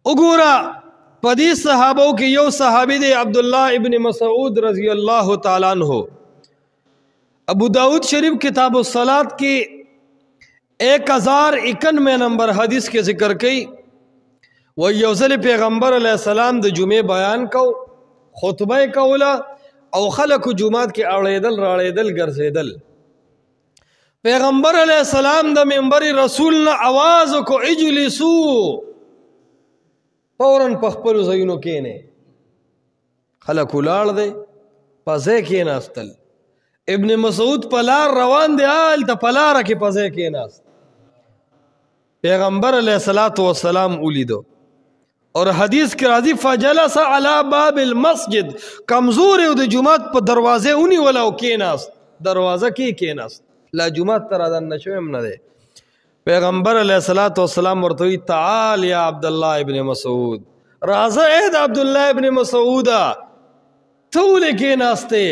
وګوره په دې صحابو کې یو صحابي دی عبدالله ابن مسعود رضی الله تعالی عنہ. ابو داود شریف کتاب الصلاۃ کې 1091 نمبر حدیث کې ذکر کړي و یو ځل پیغمبر علیہ السلام د جمعې بیان کو خطبه کوله او خلق جمعات کې اړېدل راړېدل ګرځېدل. پیغمبر علیہ السلام د منبر رسول نه आवाज کو اجلسو فورن په خپل ځایونو کې نه خلق ولاړ دی پځه کې ناستل. ابن مسعود پلار روان دی آل ته پلار کې پځه کې ناست. پیغمبر علیہ الصلوۃ والسلام ولیدو اور حدیث کې راځي فجلس علی باب المسجد کمزور د جمعات په دروازه اونی ولا کې ناست دروازه کې ناست لا جمعات تر اذان نشوم نه دی. پیغمبر علیہ الصلوۃ والسلام ورته تعال یا عبد الله ابن مسعود راځه اے د عبد الله ابن مسعود ټول کې ناشته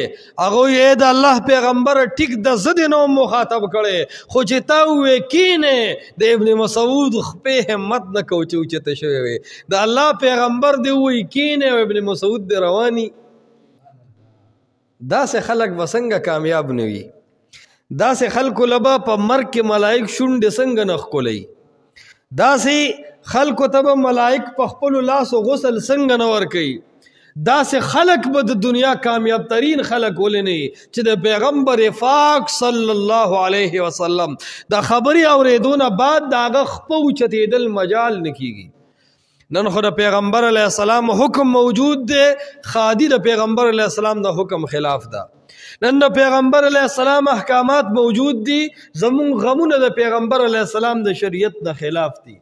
هغه یې د الله پیغمبر ټیک د زد نو مخاطب کړي خو چې تا وې کینه د ابن مسعود خپې همت نه کوچو چې ته شوی د الله پیغمبر دی وې کینه ابن مسعود دی رواني. دا سه خلق وسنګ کامیاب نه وي. دا سه خلق لبا په مرګ کې ملائک شونډ څنګه نخ کولای. دا سه خلق تب ملائک په خپل لاس او غسل څنګه نور کوي. دا سه خلق به د دنیا کامیاب ترین خلق ولنی چې د پیغمبر پاک صلی الله علیه وسلم د خبري اوریدونه بعد داغه خپو چتیدل مجال نکیږي. نن خو د پیغمبر علیه السلام حکم موجود دی خادی د پیغمبر علیه السلام د حکم خلاف ده. نن د پیغمبر علیه السلام احکامات موجود دي زمون غمونه د پیغمبر علیه السلام د شریعت د خلاف دي.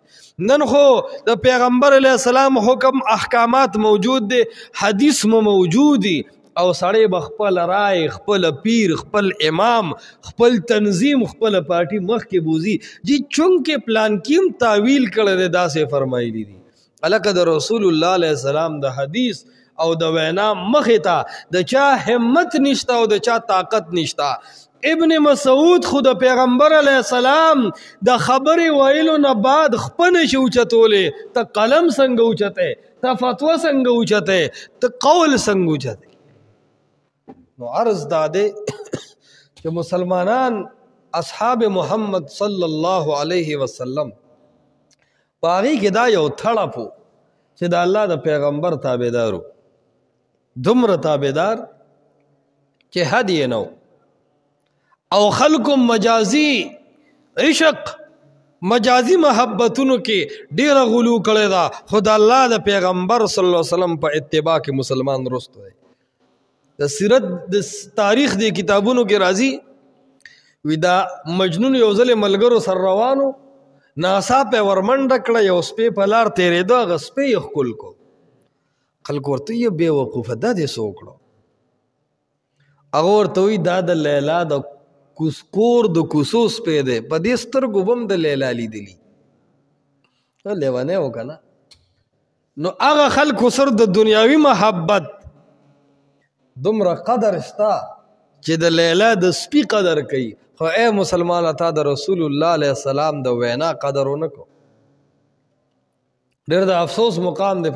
نن خو د پیغمبر علیه السلام حکم احکامات موجود دي حدیث مو موجود دي او سړی بخپل رائے خپل پیر خپل امام خپل تنظیم خپل پارٹی مخ کې بوزي جی چونکه پلان کیم تعویل کړه داسې فرمایلی دي. الکه د رسول الله علیه السلام د حدیث او د وینا مخې ته د چا همت نشتا او د چا طاقت نشتا. ابن مسعود خود پیغمبر علیہ السلام د خبر ویلو نه بعد خپن شو چتوله ته قلم څنګه اوچته ته فتوا څنګه اوچته ته قول څنګه اوچته. نو عرض داده چې مسلمانان اصحاب محمد صلی الله علیه وسلم باغی کې دا یو تړپو چې د الله د پیغمبر تابعدارو دومره تابعدار چې حد یې نو او خلق مجازی عشق مجازی محبتونو کې ډیره غلو کړی دا خدا الله د پیغمبر صلی الله علیه وسلم په اتباع کې مسلمان رستو دی. د سیرت د تاریخ دی کتابونو کې راځي وی دا مجنون یو ځل ملګرو سر روانو ناسا په ورمنډه کړه یو سپې په لار تیرېدو هغه سپې یې ښکل کو. خلک ورته یې بېوقوفه دا دې څه وکړو هغه ورته وایي دا د لیلا د کور د کوڅو سپی دی په دې سترګو به هم د لیلا لیدلي لیونی و که نه. نو هغه خلکو سر د دنیاوي محبت دومره قدر شته چې د لیلا د سپي قدر کوي خو ای مسلمانه تا د رسول الله علیه السلام د وینا قدر ونه کو. ډېر د افسوس مقام دی.